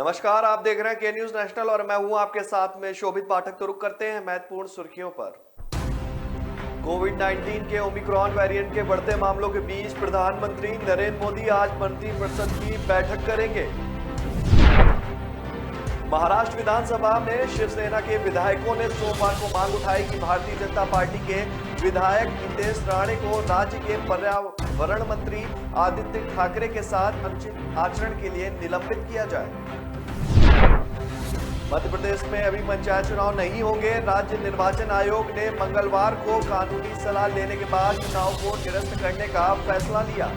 नमस्कार, आप देख रहे हैं के न्यूज नेशनल और मैं हूं आपके साथ में शोभित पाठक। तो रुक करते हैं महत्वपूर्ण सुर्खियों पर। कोविड-19 के ओमिक्रॉन वेरिएंट के बढ़ते मामलों के बीच प्रधानमंत्री नरेंद्र मोदी आज मंत्रिपरिषद की बैठक करेंगे। महाराष्ट्र विधानसभा में शिवसेना के विधायकों ने सोमवार को मांग उठाई कि भारतीय जनता पार्टी के विधायक नितेश राणे को राज्य के पर्यावरण मंत्री आदित्य ठाकरे के साथ अनुचित आचरण के लिए निलंबित किया जाए। मध्य प्रदेश में अभी पंचायत चुनाव नहीं होंगे। राज्य निर्वाचन आयोग ने मंगलवार को कानूनी सलाह लेने के बाद चुनाव को निरस्त करने का फैसला लिया।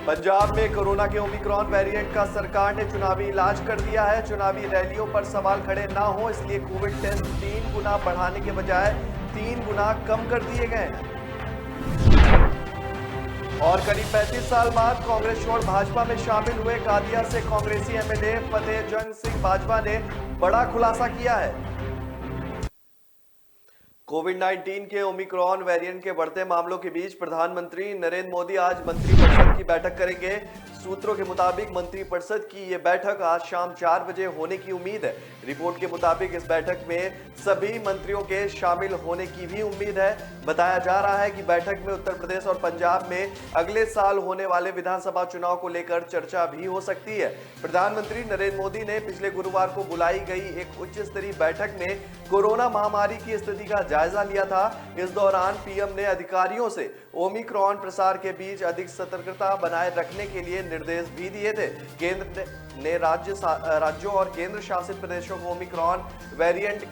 पंजाब में कोरोना के ओमिक्रॉन वेरिएंट का सरकार ने चुनावी इलाज कर दिया है। चुनावी रैलियों पर सवाल खड़े ना हो इसलिए कोविड टेस्ट 3 गुना बढ़ाने के बजाय 3 गुना कम कर दिए गए हैं। और करीब 35 साल बाद कांग्रेस छोड़ भाजपा में शामिल हुए कादिया से कांग्रेसी एमएलए फतेहजंग सिंह बाजवा ने बड़ा खुलासा किया है। कोविड-19 के ओमिक्रॉन वेरिएंट के बढ़ते मामलों के बीच प्रधानमंत्री नरेंद्र मोदी आज मंत्रिपरिषद की बैठक करेंगे। सूत्रों के मुताबिक मंत्रिपरिषद की यह बैठक आज शाम 4 बजे होने की उम्मीद है। रिपोर्ट के मुताबिक इस बैठक में सभी मंत्रियों के शामिल होने की भी उम्मीद है। बताया जा रहा है कि बैठक में उत्तर प्रदेश और पंजाब में अगले साल होने वाले विधानसभा चुनाव को लेकर चर्चा भी हो सकती है। प्रधानमंत्री नरेंद्र मोदी ने पिछले गुरुवार को बुलाई गई एक उच्च स्तरीय बैठक में कोरोना महामारी की स्थिति का जायजा लिया था। इस दौरान पीएम ने अधिकारियों से ओमिक्रॉन प्रसार के बीच अधिक सतर्कता बनाए रखने के लिए निर्देश भी दिए थे। केंद्र ने राज्यों और केंद्र शासित प्रदेशों को ओमिक्रॉन वेरिएंट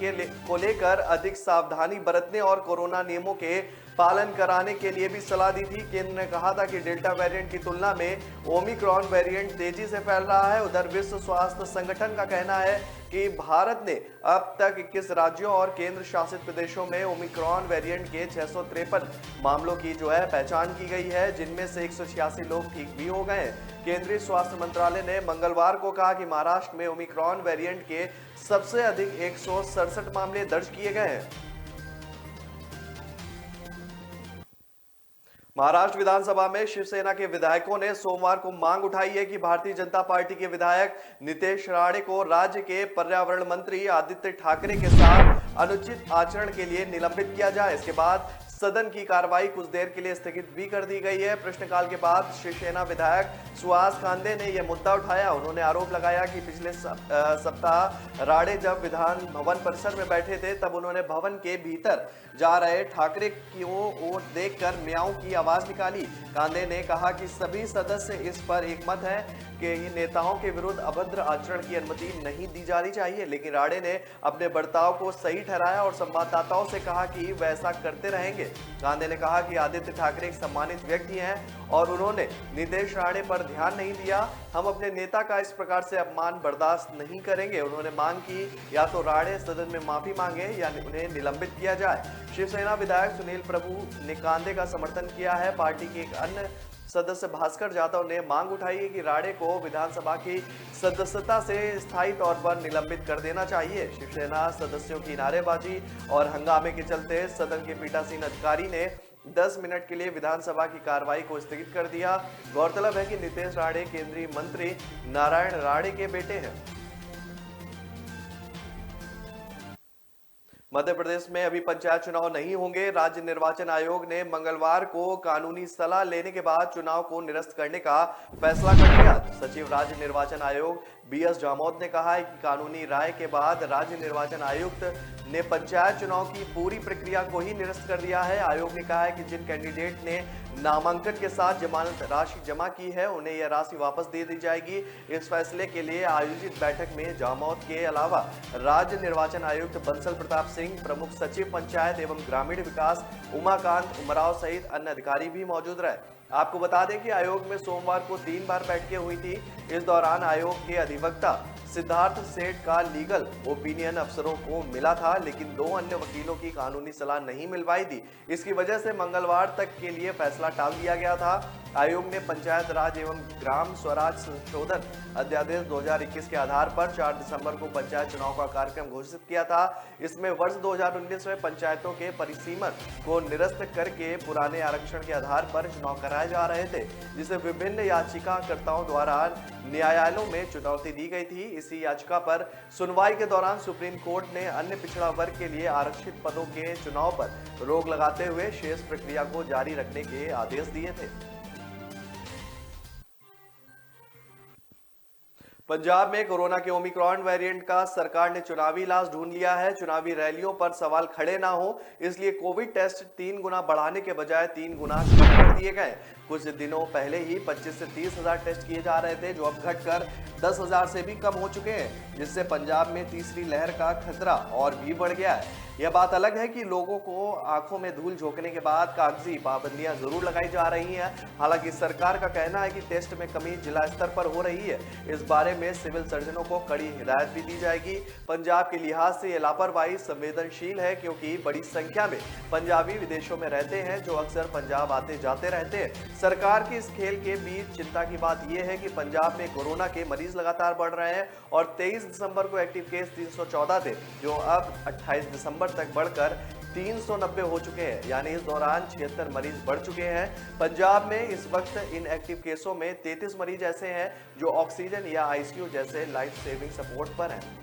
को लेकर अधिक सावधानी बरतने और कोरोना नियमों के पालन कराने के लिए भी सलाह दी थी। केंद्र ने कहा था कि डेल्टा वेरिएंट की तुलना में ओमिक्रॉन वेरिएंट तेजी से फैल रहा है। उधर विश्व स्वास्थ्य संगठन का कहना है कि भारत ने अब तक 21 राज्यों और केंद्र शासित प्रदेशों में ओमिक्रॉन वेरिएंट के 653 मामलों की पहचान की गई है, जिनमें से 186 लोग ठीक भी हो गए हैं। केंद्रीय स्वास्थ्य मंत्रालय ने मंगलवार को कहा कि महाराष्ट्र में ओमिक्रॉन वेरिएंट के सबसे अधिक 167 मामले दर्ज किए गए हैं। महाराष्ट्र विधानसभा में शिवसेना के विधायकों ने सोमवार को मांग उठाई है कि भारतीय जनता पार्टी के विधायक नितेश राणे को राज्य के पर्यावरण मंत्री आदित्य ठाकरे के साथ अनुचित आचरण के लिए निलंबित किया जाए। इसके बाद सदन की कार्रवाई कुछ देर के लिए स्थगित भी कर दी गई है। प्रश्नकाल के बाद शिवसेना विधायक सुहास कांदे ने यह मुद्दा उठाया। उन्होंने आरोप लगाया कि पिछले सप्ताह राणे जब विधान भवन परिसर में बैठे थे तब उन्होंने भवन के भीतर जा रहे ठाकरे की ओर देखकर म्याऊं की आवाज निकाली। कांदे ने कहा कि सभी सदस्य इस पर एकमत हैं कि नेताओं के विरुद्ध अभद्र आचरण की अनुमति नहीं दी जानी चाहिए, लेकिन राणे ने अपने बर्ताव को सही ठहराया और संवाददाताओं से कहा कि वह ऐसा करते रहेंगे। कांदे ने कहा कि आदित्य ठाकरे एक सम्मानित व्यक्ति हैं और उन्होंने नितेश राणे पर ध्यान नहीं दिया। हम अपने नेता का इस प्रकार से अपमान बर्दाश्त नहीं करेंगे। उन्होंने मांग की या तो राणे सदन में माफी मांगे या उन्हें निलंबित किया जाए। शिवसेना विधायक सुनील प्रभु ने कांदे का समर्थन किया है। पार्टी के एक अन्य सदस्य भास्कर जाधव ने मांग उठाई है कि राणे को विधानसभा की सदस्यता से स्थायी तौर पर निलंबित कर देना चाहिए। शिवसेना सदस्यों की नारेबाजी और हंगामे के चलते सदन के पीठासीन अधिकारी ने 10 मिनट के लिए विधानसभा की कार्रवाई को स्थगित कर दिया। गौरतलब है कि नितेश राणे केंद्रीय मंत्री नारायण राणे के बेटे हैं। मध्य प्रदेश में अभी पंचायत चुनाव नहीं होंगे। राज्य निर्वाचन आयोग ने मंगलवार को कानूनी सलाह लेने के बाद चुनाव को निरस्त करने का फैसला कर लिया। सचिव राज्य निर्वाचन आयोग बीएस जामोद ने कहा है कि कानूनी राय के बाद राज्य निर्वाचन आयुक्त ने पंचायत चुनाव की पूरी प्रक्रिया को ही निरस्त कर दिया है। आयोग ने कहा है कि जिन कैंडिडेट ने नामांकन के साथ जमानत राशि जमा की है उन्हें यह राशि वापस दे दी जाएगी। इस फैसले के लिए आयोजित बैठक में जामोद के अलावा राज्य निर्वाचन आयुक्त बंसल प्रताप सिंह, प्रमुख सचिव पंचायत एवं ग्रामीण विकास उमाकांत उमराव सहित अन्य अधिकारी भी मौजूद रहे। आपको बता दें कि आयोग में सोमवार को 3 बार बैठकें हुई थी। इस दौरान आयोग के अधिवक्ता सिद्धार्थ सेठ का लीगल ओपिनियन अफसरों को मिला था, लेकिन 2 अन्य वकीलों की कानूनी सलाह नहीं मिल पाई थी। इसकी वजह से मंगलवार तक के लिए फैसला टाल दिया गया था। आयोग ने पंचायत राज एवं ग्राम स्वराज संशोधन अध्यादेश 2021 के आधार पर 4 दिसंबर को पंचायत चुनाव का कार्यक्रम घोषित किया था। इसमें वर्ष 2019 में पंचायतों के परिसीमन को निरस्त करके पुराने आरक्षण के आधार पर चुनाव कराए जा रहे थे, जिसे विभिन्न याचिकाकर्ताओं द्वारा न्यायालयों में चुनौती दी गई थी। इसी याचिका पर सुनवाई के दौरान सुप्रीम कोर्ट ने अन्य पिछड़ा वर्ग के लिए आरक्षित पदों के चुनाव पर रोक लगाते हुए शेष प्रक्रिया को जारी रखने के आदेश दिए थे। पंजाब में कोरोना के ओमिक्रॉन वेरिएंट का सरकार ने चुनावी इलाज ढूंढ लिया है। चुनावी रैलियों पर सवाल खड़े ना हो, इसलिए कोविड टेस्ट 3 गुना बढ़ाने के बजाय 3 गुना कम कर दिए गए। कुछ दिनों पहले ही 25 से 30 हजार टेस्ट किए जा रहे थे, जो अब घटकर 10 हजार से भी कम हो चुके हैं, जिससे पंजाब में तीसरी लहर का खतरा और भी बढ़ गया है। यह बात अलग है कि लोगों को आंखों में धूल झोंकने के बाद कागजी पाबंदियां जरूर लगाई जा रही हैं। हालांकि सरकार का कहना है कि टेस्ट में कमी जिला स्तर पर हो रही है। इस बारे में सिविल सर्जनों को कड़ी हिदायत भी दी जाएगी। पंजाब के लिहाज से यह लापरवाही संवेदनशील है, क्योंकि बड़ी संख्या में पंजाबी विदेशों में रहते हैं, जो अक्सर पंजाब आते जाते रहते हैं। सरकार के इस खेल के बीच चिंता की बात यह है कि पंजाब में कोरोना के मरीज लगातार बढ़ रहे हैं और 23 दिसंबर को एक्टिव केस 314 थे, जो अब 28 दिसंबर तक बढ़कर 390 हो चुके हैं। यानी इस दौरान 76 मरीज बढ़ चुके हैं। पंजाब में इस वक्त इन एक्टिव केसों में 33 मरीज ऐसे हैं जो ऑक्सीजन या आईसीयू जैसे लाइफ सेविंग सपोर्ट पर हैं।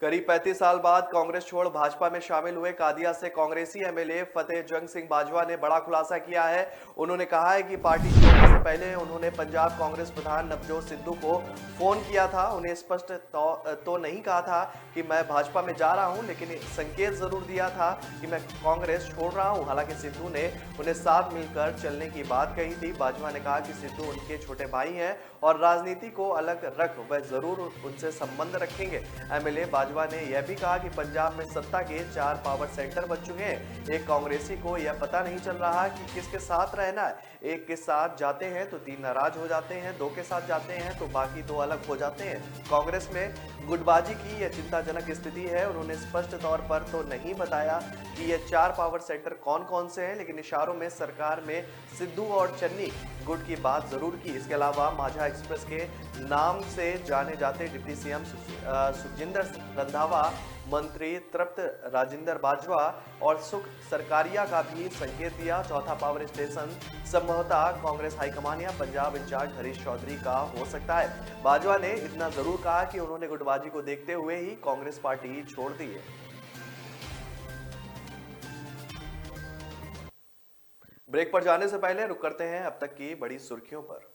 करीब 35 साल बाद कांग्रेस छोड़ भाजपा में शामिल हुए कादिया से कांग्रेसी एमएलए फतेह जंग सिंह बाजवा ने बड़ा खुलासा किया है। उन्होंने कहा है कि पार्टी छोड़ने से पहले उन्होंने पंजाब कांग्रेस प्रधान नवजोत सिद्धू को फोन किया था। उन्हें स्पष्ट तो नहीं कहा था कि मैं भाजपा में जा रहा हूं, लेकिन संकेत जरूर दिया था कि मैं कांग्रेस छोड़ रहा हूं। हालांकि सिद्धू ने उन्हें साथ मिलकर चलने की बात कही थी। बाजवा ने कहा कि सिद्धू उनके छोटे भाई हैं और राजनीति को अलग रख वह जरूर उनसे संबंध रखेंगे। एमएलए बाजवा ने यह भी कहा कि पंजाब में सत्ता के 4 पावर सेंटर बन चुके हैं। एक कांग्रेसी को यह पता नहीं चल रहा कि किसके साथ रहना है। एक के साथ जाते हैं तो 3 नाराज हो जाते हैं, 2 के साथ जाते हैं तो बाकी 2 अलग हो जाते हैं। कांग्रेस में गुटबाजी की यह चिंताजनक स्थिति है। उन्होंने स्पष्ट तौर पर तो नहीं बताया कि ये 4 पावर सेंटर कौन कौन से हैं, लेकिन इशारों में सरकार में सिद्धू और चन्नी गुट की बात जरूर की। इसके अलावा माझा एक्सप्रेस के नाम से जाने जाते डिप्टी सीएम सुखजिंदर रंधावा, मंत्री तृप्त राजिंदर बाजवा और सुख सरकारिया का भी संकेत दिया। चौथा पावर स्टेशन संभवतः कांग्रेस हाईकमान या पंजाब इंचार्ज हरीश चौधरी का हो सकता है। बाजवा ने इतना जरूर कहा कि उन्होंने गुटबाजी को देखते हुए ही कांग्रेस पार्टी छोड़ दी है। ब्रेक पर जाने से पहले रुक करते हैं अब तक की बड़ी सुर्खियों पर।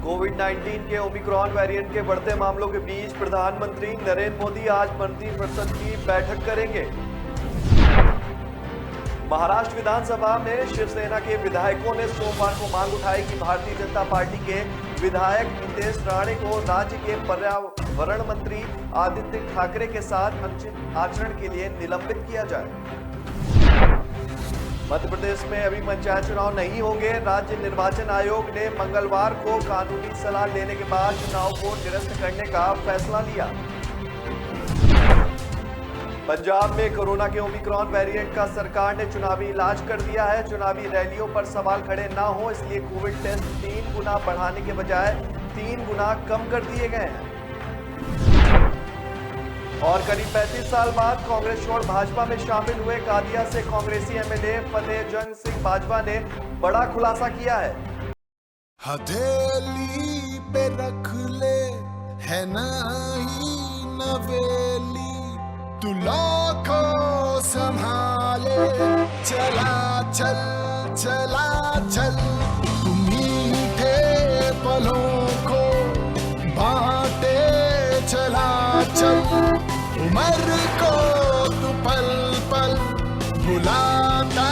कोविड-19 के ओमिक्रॉन वेरिएंट के बढ़ते मामलों के बीच प्रधानमंत्री नरेंद्र मोदी आज मंत्रिपरिषद की बैठक करेंगे। महाराष्ट्र विधानसभा में शिवसेना के विधायकों ने सोमवार को मांग उठाई कि भारतीय जनता पार्टी के विधायक नितेश राणे को राज्य के पर्यावरण मंत्री आदित्य ठाकरे के साथ अनुचित आचरण के लिए निलंबित किया जाए। मध्य प्रदेश में अभी पंचायत चुनाव नहीं होंगे। राज्य निर्वाचन आयोग ने मंगलवार को कानूनी सलाह लेने के बाद चुनाव को निरस्त करने का फैसला लिया। पंजाब में कोरोना के ओमिक्रॉन वेरिएंट का सरकार ने चुनावी इलाज कर दिया है। चुनावी रैलियों पर सवाल खड़े ना हो, इसलिए कोविड टेस्ट 3 गुना बढ़ाने के बजाय 3 गुना कम कर दिए गए हैं। और करीब 35 साल बाद कांग्रेस छोड़ भाजपा में शामिल हुए कादिया से कांग्रेसी एमएलए फतेह जंग सिंह बाजवा ने बड़ा खुलासा किया है। हथेली पे रख ले है नहीं नवेली, तू लाखों संभाले चला चल चला चल, तू मीठे पलों को बांटे चला चल, उम्र को तू पल पल भुलाता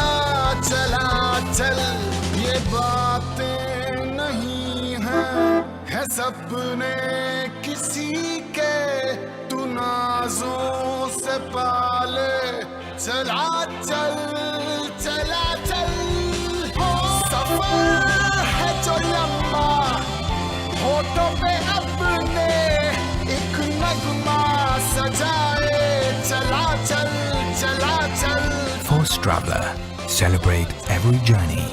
चला चल। ये बातें नहीं है सपने किसी के, तू नाजों से पाले चला चल चला चल। सफर है जो लंबा, होठों पे अपने एक नगमा सजाए चला चल चला चल। First traveler. Celebrate every journey.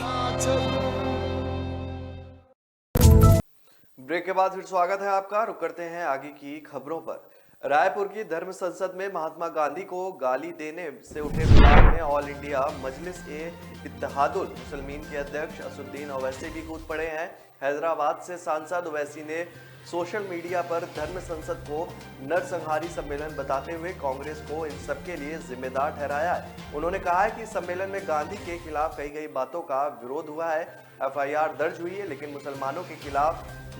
Break के बाद फिर स्वागत है आपका। रुक करते हैं आगे की खबरों पर। रायपुर की धर्म संसद में महात्मा गांधी को गाली देने से उठे विवाद में ऑल इंडिया मजलिस ए इत्तेहादुल मुसलमीन के अध्यक्ष असुद्दीन ओवैसी भी कूद पड़े हैं। हैदराबाद से सांसद ओवैसी ने सोशल मीडिया पर धर्म संसद को नरसंहारी सम्मेलन बताते हुए कांग्रेस को इन सब के लिए जिम्मेदार ठहराया है। उन्होंने कहा है कि सम्मेलन में गांधी के खिलाफ कही गई बातों का विरोध हुआ है, एफआईआर दर्ज हुई है, लेकिन मुसलमानों के खिलाफ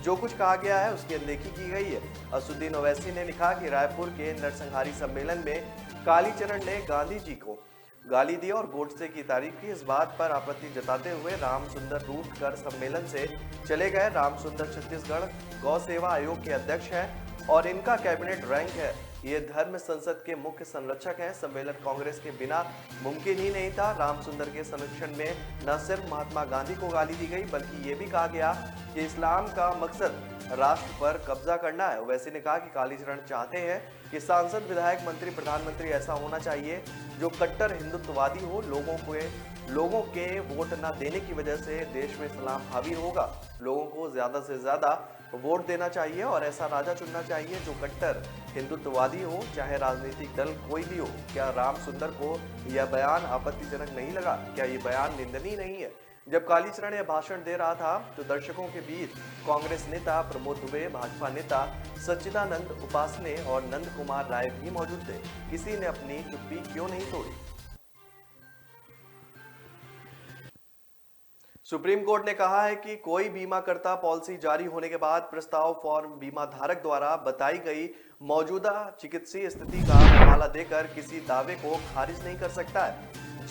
जो कुछ कहा गया है उसकी अनदेखी की गई है। असुद्दीन ओवैसी ने लिखा कि रायपुर के नरसंहारी सम्मेलन में कालीचरण ने गांधी जी को गाली दी और गोडसे की तारीफ की। इस बात पर आपत्ति जताते हुए राम सुंदर रूट कर सम्मेलन से चले गए। राम सुंदर छत्तीसगढ़ गौ सेवा आयोग के अध्यक्ष हैं और इनका कैबिनेट रैंक है। ये धर्म संसद के मुख्य संरक्षक हैं। सम्मेलन कांग्रेस के बिना मुमकिन ही नहीं था। राम सुंदर के संरक्षण में न सिर्फ महात्मा गांधी को गाली दी गई बल्कि ये भी कहा गया कि इस्लाम का मकसद राष्ट्र पर कब्जा करना है। ओवैसी ने कहा कि कालीचरण चाहते हैं कि सांसद, विधायक, मंत्री, प्रधानमंत्री ऐसा होना चाहिए जो कट्टर हिंदुत्ववादी हो। लोगों के वोट न देने की वजह से देश में इस्लाम हावी होगा। लोगों को ज्यादा से ज्यादा वोट देना चाहिए और ऐसा राजा चुनना चाहिए जो कट्टर हिंदुत्ववादी हो, चाहे राजनीतिक दल कोई भी हो। क्या राम सुंदर को यह बयान आपत्तिजनक नहीं लगा? क्या ये बयान निंदनीय नहीं है? जब कालीचरण यह भाषण दे रहा था तो दर्शकों के बीच कांग्रेस नेता प्रमोद दुबे, भाजपा नेता सच्चिदानंद उपासने और नंद कुमार राय भी मौजूद थे। किसी ने अपनी चुप्पी क्यों नहीं तोड़ी? सुप्रीम कोर्ट ने कहा है कि कोई बीमाकर्ता पॉलिसी जारी होने के बाद प्रस्ताव फॉर्म बीमा धारक द्वारा बताई गई मौजूदा चिकित्सीय स्थिति का हवाला देकर किसी दावे को खारिज नहीं कर सकता है।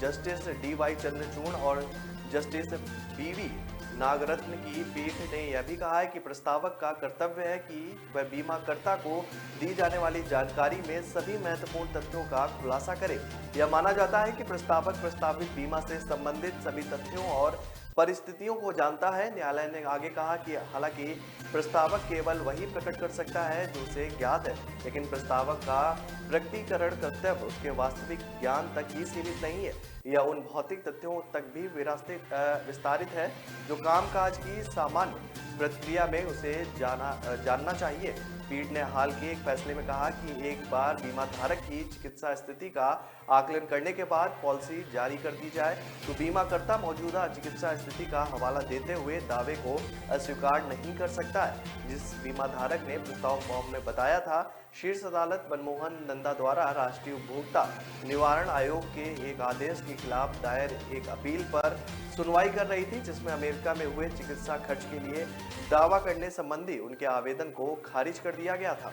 Justice D.Y.. चंद्रचूड़ और जस्टिस बी.वी. नागरत्न की पीठ ने यह भी कहा है कि प्रस्तावक का कर्तव्य है कि वह बीमाकर्ता को दी जाने वाली जानकारी में सभी महत्वपूर्ण तथ्यों का खुलासा करे। यह माना जाता है कि प्रस्तावक प्रस्तावित बीमा से संबंधित सभी तथ्यों और परिस्थितियों को जानता है। न्यायालय ने आगे कहा कि हालांकि प्रस्तावक केवल वही प्रकट कर सकता है जो उसे ज्ञात है, लेकिन प्रस्तावक का प्रकटीकरण कर्तव्य उसके वास्तविक ज्ञान तक ही सीमित नहीं है। यह उन भौतिक तथ्यों तक भी विस्तारित है जो कामकाज की सामान्य प्रक्रिया में उसे जानना चाहिए। पीठ ने हाल के एक फैसले में कहा कि एक बार बीमा धारक की चिकित्सा स्थिति का आकलन करने के बाद पॉलिसी जारी कर दी जाए तो बीमाकर्ता मौजूदा चिकित्सा स्थिति का हवाला देते हुए दावे को अस्वीकार नहीं कर सकता है। जिस बीमा धारक ने प्रस्ताव फॉर्म में बताया था, शीर्ष अदालत मनमोहन नंदा द्वारा राष्ट्रीय उपभोक्ता निवारण आयोग के एक आदेश के खिलाफ दायर एक अपील पर सुनवाई कर रही थी, जिसमें अमेरिका में हुए चिकित्सा खर्च के लिए दावा करने संबंधी उनके आवेदन को खारिज कर दिया गया था।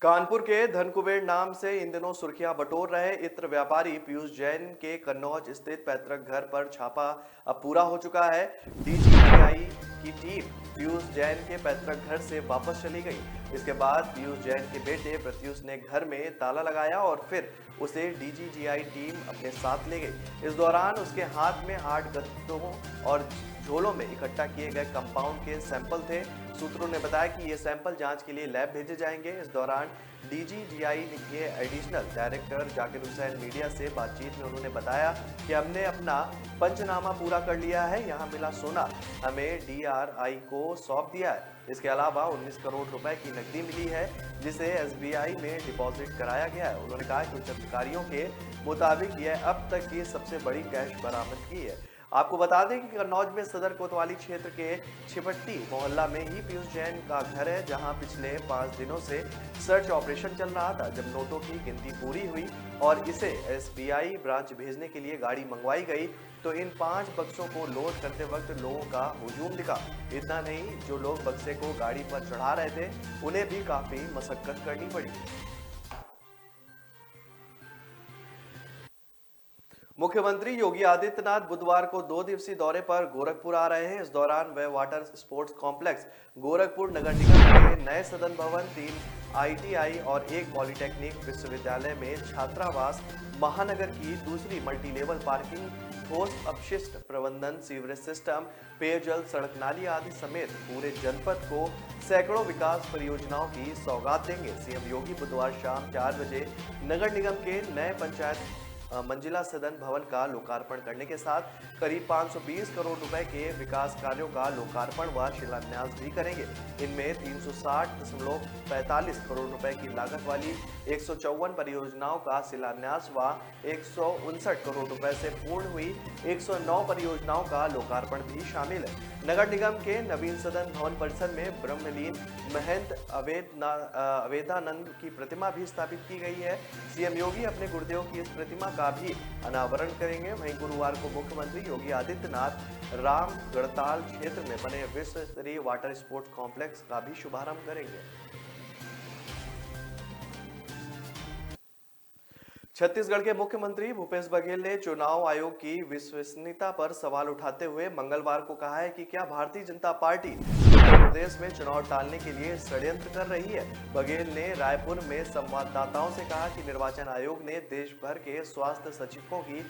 कानपुर के धनकुबेर नाम से इन दिनों सुर्खियां बटोर रहे इत्र व्यापारी पीयूष जैन के कन्नौज स्थित पैतृक घर पर छापा अब पूरा हो चुका है। डीजीजीआई की टीम पीयूष जैन के पैतृक घर से वापस चली गई। इसके बाद पीयूष जैन के बेटे प्रत्युष ने घर में ताला लगाया और फिर उसे डीजीजीआई टीम अपने साथ ले गई। इस दौरान उसके हाथ में 8 गत्तों और झोलों में इकट्ठा किए गए कंपाउंड के सैंपल थे। सूत्रों ने बताया कि ये सैंपल जांच के लिए लैब भेजे जाएंगे। इस दौरान डीजीजीआई के additional director Zakir Hussain media से बातचीत में उन्होंने बताया कि हमने अपना पंचनामा पूरा कर लिया है। यहाँ मिला सोना हमें डीआरआई को सौंप दिया है। इसके अलावा 19 करोड़ रुपए की नकदी मिली है जिसे एसबीआई में डिपॉजिट कराया गया है। उन्होंने कहा कि उच्च अधिकारियों के मुताबिक यह अब तक की सबसे बड़ी कैश बरामद की है। आपको बता दें कि कन्नौज में सदर कोतवाली क्षेत्र के छिपट्टी मोहल्ला में ही पीयूष जैन का घर है, जहां पिछले 5 दिनों से सर्च ऑपरेशन चल रहा था। जब नोटों की गिनती पूरी हुई और इसे एसबीआई ब्रांच भेजने के लिए गाड़ी मंगवाई गई तो इन 5 बक्सों को लोड करते वक्त लोगों का हुजूम दिखा। इतना नहीं, जो लोग बक्से को गाड़ी पर चढ़ा रहे थे उन्हें भी काफी मशक्कत करनी पड़ी। मुख्यमंत्री योगी आदित्यनाथ बुधवार को 2 दिवसीय दौरे पर गोरखपुर आ रहे हैं। इस दौरान वे water sports complex Gorakhpur Nagar Nigam के नए सदन भवन, 3 ITI और 1 पॉलिटेक्निक विश्वविद्यालय में छात्रावास, महानगर की दूसरी मल्टी लेवल पार्किंग, ठोस अपशिष्ट प्रबंधन, सीवरेज सिस्टम, पेयजल, सड़क नाली आदि समेत पूरे जनपद को सैकड़ों विकास परियोजनाओं की सौगात देंगे। सीएम योगी बुधवार शाम 4 बजे नगर निगम के नए पंचायत मंजिला सदन भवन का लोकार्पण करने के साथ करीब 520 करोड़ रुपए के विकास कार्यों का लोकार्पण व शिलान्यास भी करेंगे। इनमें 360.45 करोड़ रुपए की लागत वाली 154 परियोजनाओं का शिलान्यास व 159 करोड़ रुपए से पूर्ण हुई 109 परियोजनाओं का लोकार्पण भी शामिल है। नगर निगम के नवीन सदन भवन परिसर में ब्रह्मलीन महंत अवेदानंद की प्रतिमा भी स्थापित की गई है। सीएम योगी अपने गुरुदेव की इस प्रतिमा का भी अनावरण करेंगे। वहीं गुरुवार को मुख्यमंत्री योगी आदित्यनाथ राम गढ़ताल क्षेत्र में बने विश्व स्तरीय वाटर स्पोर्ट्स कॉम्प्लेक्स का भी शुभारंभ करेंगे। छत्तीसगढ़ के मुख्यमंत्री भूपेश बघेल ने चुनाव आयोग की विश्वसनीयता पर सवाल उठाते हुए मंगलवार को कहा है कि क्या भारतीय जनता पार्टी उत्तर प्रदेश में चुनाव टालने के लिए षड्यंत्र कर रही है। बघेल ने रायपुर में संवाददाताओं से कहा कि निर्वाचन आयोग ने देश भर के स्वास्थ्य सचिवों की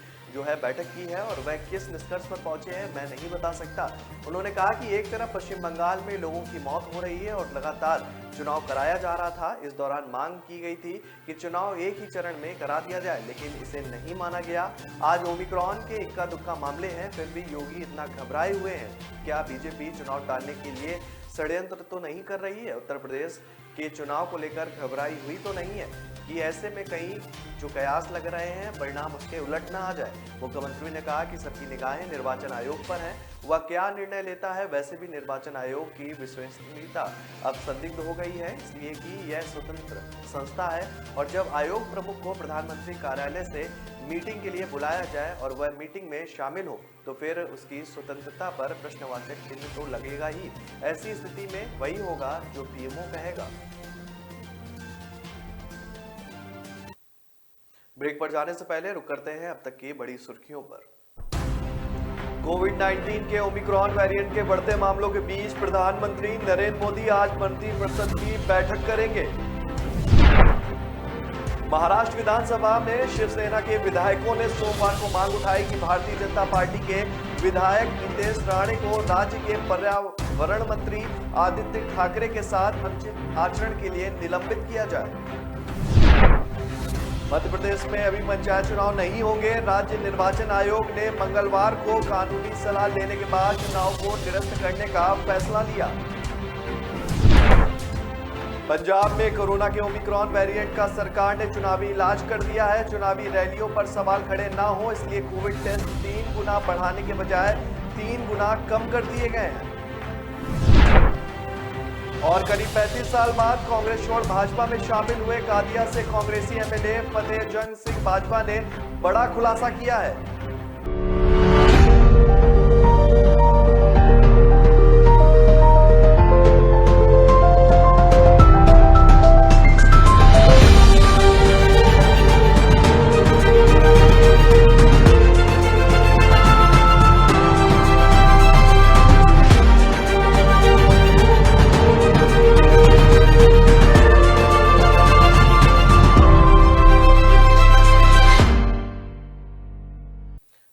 बैठक की है और वह किस निष्कर्ष पर पहुंचे हैं मैं नहीं बता सकता। उन्होंने कहा कि एक तरफ पश्चिम बंगाल में लोगों की मौत हो रही है और लगातार चुनाव कराया जा रहा था। इस दौरान मांग की गई थी कि चुनाव एक ही चरण में करा दिया जाए, लेकिन इसे नहीं माना गया। आज ओमिक्रॉन के इक्का दुक्का मामले हैं, फिर भी योगी इतना घबराए हुए हैं। क्या बीजेपी चुनाव टालने के लिए षड्यंत्र तो नहीं कर रही है? उत्तर प्रदेश के चुनाव को लेकर घबराई हुई तो नहीं है कि ऐसे में कहीं जो कयास लग रहे हैं परिणाम उसके उलट ना आ जाए। मुख्यमंत्री ने कहा कि सबकी निगाहें निर्वाचन आयोग पर हैं, वह क्या निर्णय लेता है। वैसे भी निर्वाचन आयोग की विश्वसनीयता अब संदिग्ध हो गई है, इसलिए कि यह स्वतंत्र संस्था है और जब आयोग प्रमुख को प्रधानमंत्री कार्यालय से मीटिंग के लिए बुलाया जाए और वह मीटिंग में शामिल हो तो फिर उसकी स्वतंत्रता पर प्रश्नवाचक चिन्ह तो लगेगा ही। ऐसी स्थिति में वही होगा जो पीएमओ कहेगा। ब्रेक पर जाने से पहले रुक करते हैं अब तक की बड़ी सुर्खियों पर। कोविड-19 के ओमिक्रॉन वेरिएंट के बढ़ते मामलों के बीच प्रधानमंत्री नरेंद्र मोदी आज मंत्रिपरिषद की बैठक करेंगे। महाराष्ट्र विधानसभा में शिवसेना के विधायकों ने सोमवार को मांग उठाई कि भारतीय जनता पार्टी के विधायक नितेश राणे को राज्य के पर्यावरण मंत्री आदित्य ठाकरे के साथ अनुचित आचरण के लिए निलंबित किया जाए। मध्य प्रदेश में अभी पंचायत चुनाव नहीं होंगे। राज्य निर्वाचन आयोग ने मंगलवार को कानूनी सलाह लेने के बाद चुनाव को निरस्त करने का फैसला लिया। पंजाब में कोरोना के ओमिक्रॉन वेरिएंट का सरकार ने चुनावी इलाज कर दिया है। चुनावी रैलियों पर सवाल खड़े ना हो इसलिए कोविड टेस्ट 3 गुना बढ़ाने के बजाय 3 गुना कम कर दिए गए हैं। और करीब 35 साल बाद कांग्रेस छोड़ भाजपा में शामिल हुए कादिया से कांग्रेसी एमएलए फतेहजंग सिंह बाजवा ने बड़ा खुलासा किया है।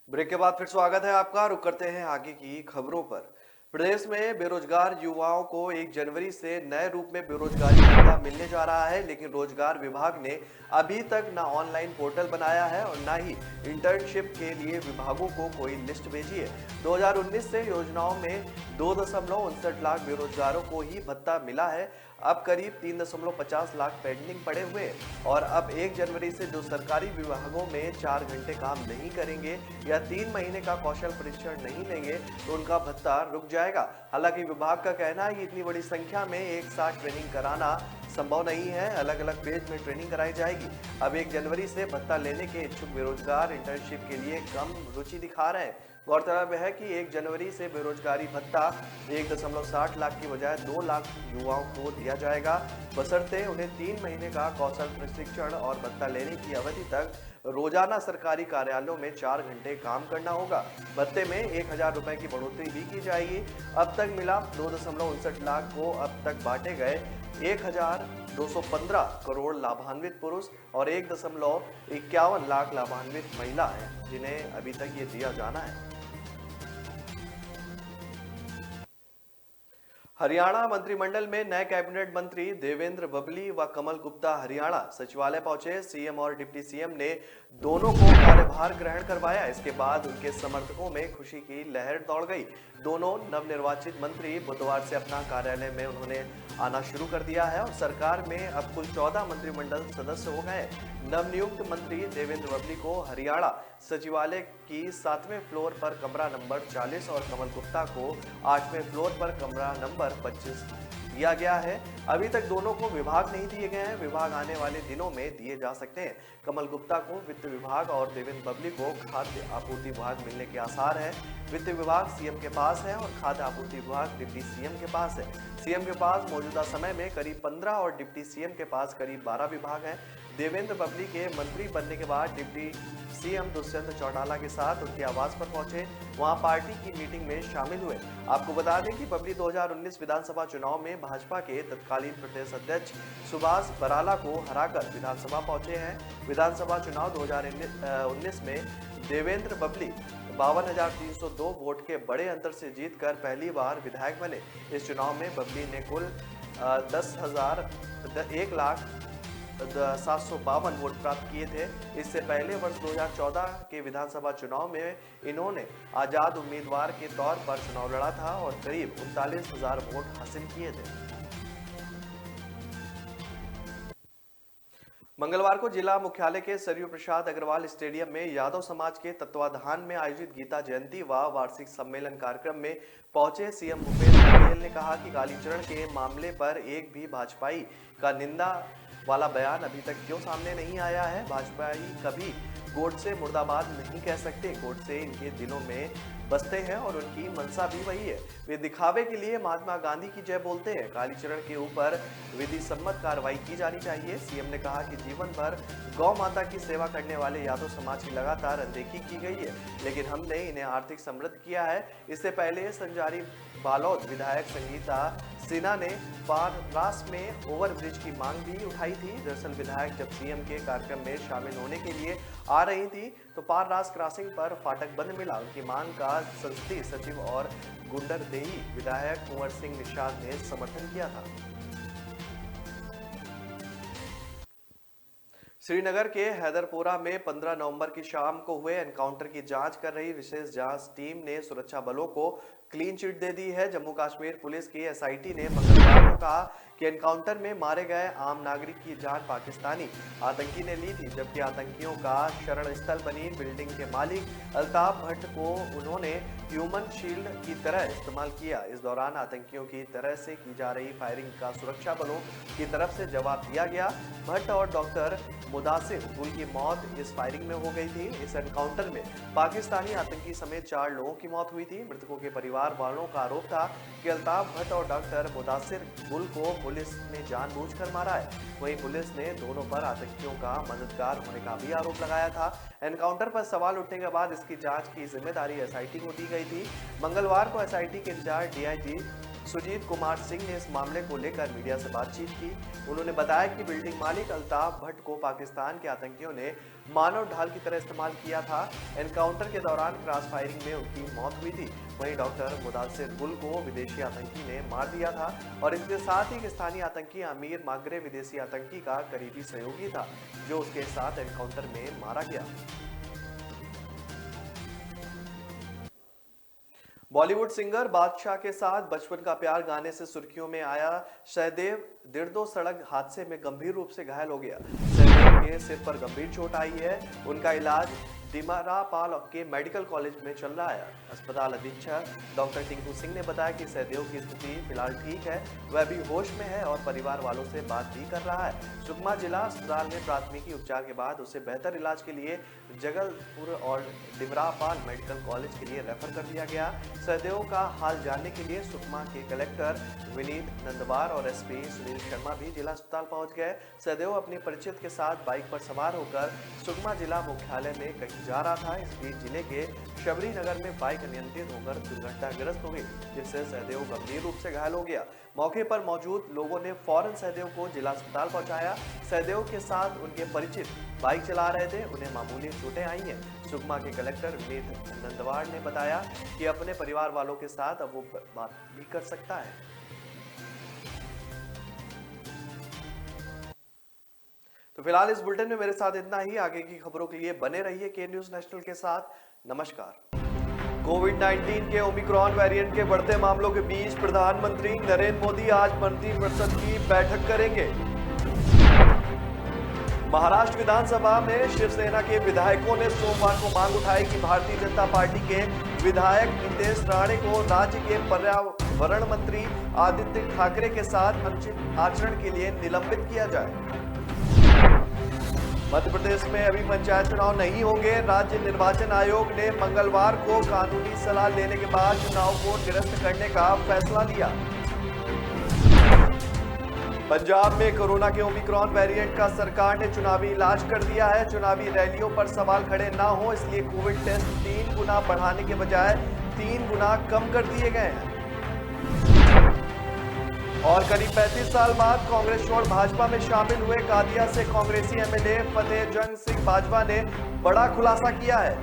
ब्रेक के बाद फिर स्वागत है आपका। रुक करते हैं आगे की खबरों पर। प्रदेश में बेरोजगार युवाओं को 1 जनवरी से नए रूप में बेरोजगारी भत्ता मिलने जा रहा है, लेकिन रोजगार विभाग ने अभी तक न ऑनलाइन पोर्टल बनाया है और न ही इंटर्नशिप के लिए विभागों को कोई लिस्ट भेजी है। 2019 से योजनाओं में 2.59 लाख बेरोजगारों को ही भत्ता मिला है। अब करीब 3.50 लाख पेंडिंग पड़े हुए और अब 1 जनवरी से जो सरकारी विभागों में 4 घंटे काम नहीं करेंगे या 3 महीने का कौशल परीक्षण नहीं लेंगे तो उनका भत्ता रुक जाएगा। हालांकि विभाग का कहना है कि इतनी बड़ी संख्या में एक साथ ट्रेनिंग कराना संभव नहीं है। अलग अलग पेज में ट्रेनिंग कराई जाएगी। अब 1 जनवरी से भत्ता लेने के इच्छुक बेरोजगार इंटर्नशिप के लिए कम रुचि दिखा रहे हैं। गौरतलब है कि 1 जनवरी से बेरोजगारी भत्ता 1.60 लाख की बजाय 2 लाख युवाओं को दिया जाएगा, बशर्ते उन्हें 3 महीने का कौशल प्रशिक्षण और भत्ता लेने की अवधि तक रोजाना सरकारी कार्यालयों में 4 घंटे काम करना होगा। भत्ते में 1,000 रुपए की बढ़ोतरी भी की जाएगी। अब तक मिला 2.59 लाख को अब तक बांटे गए 1,215 करोड़ लाभान्वित पुरुष और 1.51 लाख लाभान्वित महिला हैं, जिन्हें अभी तक ये दिया जाना है। हरियाणा मंत्रिमंडल में नए कैबिनेट मंत्री देवेंद्र बबली व कमल गुप्ता हरियाणा सचिवालय पहुंचे। सीएम और डिप्टी सीएम ने दोनों को कार्यभार ग्रहण करवाया। इसके बाद उनके समर्थकों में खुशी की लहर दौड़ गई। दोनों नवनिर्वाचित मंत्री बुधवार से अपना कार्यालय में उन्होंने आना शुरू कर दिया है और सरकार में अब कुल 14 मंत्रिमंडल सदस्य हो गए। नवनियुक्त मंत्री देवेंद्र बबली को हरियाणा सचिवालय की 7वें फ्लोर पर कमरा नंबर 40 और कमल गुप्ता को 8वें फ्लोर पर कमरा नंबर 25 दिया गया है। अभी तक दोनों को विभाग नहीं दिए गए हैं। विभाग आने वाले दिनों में दिए जा सकते हैं। कमल गुप्ता को वित्त विभाग और देवेंद्र बबली को खाद्य आपूर्ति विभाग मिलने के आसार है। वित्त विभाग सीएम के पास है और खाद्य आपूर्ति विभाग डिप्टी सीएम के पास है। सीएम के पास मौजूदा समय में करीब 15 और डिप्टी सीएम के पास करीब 12 विभाग हैं। देवेंद्र बबली के मंत्री बनने के बाद डिप्टी सीएम दुष्यंत चौटाला के साथ उनके आवास पर पहुंचे, वहां पार्टी की मीटिंग में शामिल हुए। आपको बता दें कि बबली 2019 विधानसभा चुनाव में भाजपा के तत्कालीन प्रदेश अध्यक्ष सुभाष बराला को हराकर विधानसभा पहुंचे हैं। विधानसभा चुनाव 2019 में देवेंद्र बबली 52,302 वोट के बड़े अंतर से जीतकर पहली बार विधायक बने। इस चुनाव में बबली ने कुल 1,0752 वोट प्राप्त किए थे। इससे पहले वर्ष 2014 के विधानसभा चुनाव में इन्होंने आजाद उम्मीदवार के तौर पर चुनाव लड़ा था और करीब 39,000 वोट हासिल किए थे। मंगलवार को जिला मुख्यालय के सरयू प्रसाद अग्रवाल स्टेडियम में यादव समाज के तत्वाधान में आयोजित गीता जयंती व वार्षिक सम्मेलन कार्यक्रम में पहुंचे सीएम भूपेश बघेल ने कहा कि कालीचरण के मामले पर एक भी भाजपाई का निंदा वाला बयान अभी तक क्यों सामने नहीं आया है। भाजपाई कभी गोडसे मुर्दाबाद नहीं कह सकते। गोडसे इनके दिलों में बसते हैं और उनकी मंशा भी वही है। वे दिखावे के लिए महात्मा गांधी की जय बोलते हैं। कालीचरण के ऊपर विधि सम्मत कार्रवाई की जानी चाहिए। सीएम ने कहा कि जीवन भर गौ माता की सेवा करने वाले यादव समाज की लगातार अनदेखी की गई है, लेकिन हमने इन्हें आर्थिक समृद्ध किया है। इससे पहले संजारी बालोद विधायक संगीता सिन्हा ने पाररास में ओवरब्रिज की मांग भी उठाई थी। दरअसल विधायक जब सीएम के कार्यक्रम में शामिल होने के लिए आ रही थी तो पाररास क्रॉसिंग पर फाटक बंद मिला। उनकी मांग का संसदीय सचिव और गुंडरदेही विधायक कुंवर सिंह निषाद ने समर्थन किया था। श्रीनगर के हैदरपुरा में 15 नवंबर की शाम को हुए एनकाउंटर की जांच कर रही विशेष जांच टीम ने सुरक्षा बलों को क्लीन चिट दे दी है। जम्मू कश्मीर पुलिस की एसआईटी ने मंगलवार को कहा कि एनकाउंटर में मारे गए आम नागरिक की जान पाकिस्तानी आतंकी ने ली थी, जबकि आतंकियों का शरण स्थल बनी बिल्डिंग के मालिक अल्ताफ भट्ट को उन्होंने ह्यूमन शील्ड की तरह इस्तेमाल किया। इस दौरान आतंकियों की तरह से की जा रही फायरिंग का सुरक्षा बलों की तरफ से जवाब दिया गया। भट्ट और डॉक्टर मुदासिर गुल की मौत इस फायरिंग में हो गई थी। इस एनकाउंटर में पाकिस्तानी आतंकी समेत 4 लोगों की मौत हुई थी। मृतकों के परिवार वालों का आरोप था कि अल्ताफ भट्ट और डॉक्टर मुदासिर गुल को पुलिस ने जानबूझकर मारा है। वहीं पुलिस ने दोनों पर आतंकियों का मददगार होने का भी आरोप लगाया था। एनकाउंटर पर सवाल उठने के बाद इसकी जांच की जिम्मेदारी एसआईटी को दी गई थी। मंगलवार को एसआईटी के इंचार्ज डीआईजी सुजीत कुमार सिंह ने इस मामले को लेकर मीडिया से बातचीत की। उन्होंने बताया कि बिल्डिंग मालिक अल्ताफ भट्ट को पाकिस्तान के आतंकियों ने मानव ढाल की तरह इस्तेमाल किया था। एनकाउंटर के दौरान क्रॉस फायरिंग में उनकी मौत हुई थी। वहीं डॉक्टर मुदासिर गुल को विदेशी आतंकी ने मार दिया था और इसके साथ ही स्थानीय आतंकी आमिर मागरे विदेशी आतंकी का करीबी सहयोगी था, जो उसके साथ एनकाउंटर में मारा गया। बॉलीवुड सिंगर बादशाह के साथ बचपन का प्यार गाने से सुर्खियों में आया सहदेव दिड़दो सड़क हादसे में गंभीर रूप से घायल हो गया। सहदेव के सिर पर गंभीर चोट आई है। उनका इलाज डिमरापाल के मेडिकल कॉलेज में चल रहा है। अस्पताल अधीक्षक डॉक्टर टिंकू सिंह ने बताया कि सहदेव की स्थिति फिलहाल ठीक है, वह अभी होश में है और परिवार वालों से बात भी कर रहा है। सुकमा जिला अस्पताल में प्राथमिकी उपचार के बाद उसे बेहतर इलाज के लिए जगलपुर और डिमरापाल मेडिकल कॉलेज के लिए रेफर कर दिया गया। सहदेव का हाल जानने के लिए सुकमा के कलेक्टर विनीत नंदवार और एसपी सुनील शर्मा भी जिला अस्पताल पहुंच गए। सहदेव अपने परिचित के साथ बाइक पर सवार होकर सुकमा जिला मुख्यालय में कहीं जा रहा था। इस बीच जिले के शबरी नगर में बाइक अनियंत्रित होकर दुर्घटनाग्रस्त हो गई, जिससे सहदेव गंभीर रूप से घायल हो गया। मौके पर मौजूद लोगों ने फौरन सहदेव को जिला अस्पताल पहुंचाया। सहदेव के साथ उनके परिचित बाइक चला रहे थे, उन्हें मामूली चोटें आई हैं। सुकमा के कलेक्टर विनीत नंदवार ने बताया कि अपने परिवार वालों के साथ अब वो बात भी कर सकता है। तो फिलहाल इस बुलेटिन में मेरे साथ इतना ही। आगे की खबरों के लिए बने रहिए के न्यूज नेशनल के साथ। नमस्कार। कोविड-19 के ओमिक्रॉन वेरिएंट के बढ़ते मामलों के बीच प्रधानमंत्री नरेंद्र मोदी आज मंत्रिपरिषद की बैठक करेंगे। महाराष्ट्र विधानसभा में शिवसेना के विधायकों ने सोमवार को मांग उठाई कि भारतीय जनता पार्टी के विधायक नितेश राणे को राज्य के पर्यावरण मंत्री आदित्य ठाकरे के साथ अनुचित आचरण के लिए निलंबित किया जाए। मध्य प्रदेश में अभी पंचायत चुनाव नहीं होंगे। राज्य निर्वाचन आयोग ने मंगलवार को कानूनी सलाह लेने के बाद चुनाव को निरस्त करने का फैसला लिया। पंजाब में कोरोना के ओमिक्रॉन वेरिएंट का सरकार ने चुनावी इलाज कर दिया है। चुनावी रैलियों पर सवाल खड़े ना हो, इसलिए कोविड टेस्ट 3 गुना बढ़ाने के बजाय 3 गुना कम कर दिए गए हैं। और करीब 35 साल बाद कांग्रेस छोड़ भाजपा में शामिल हुए कादिया से कांग्रेसी एमएलए फतेहजंग सिंह बाजवा ने बड़ा खुलासा किया है।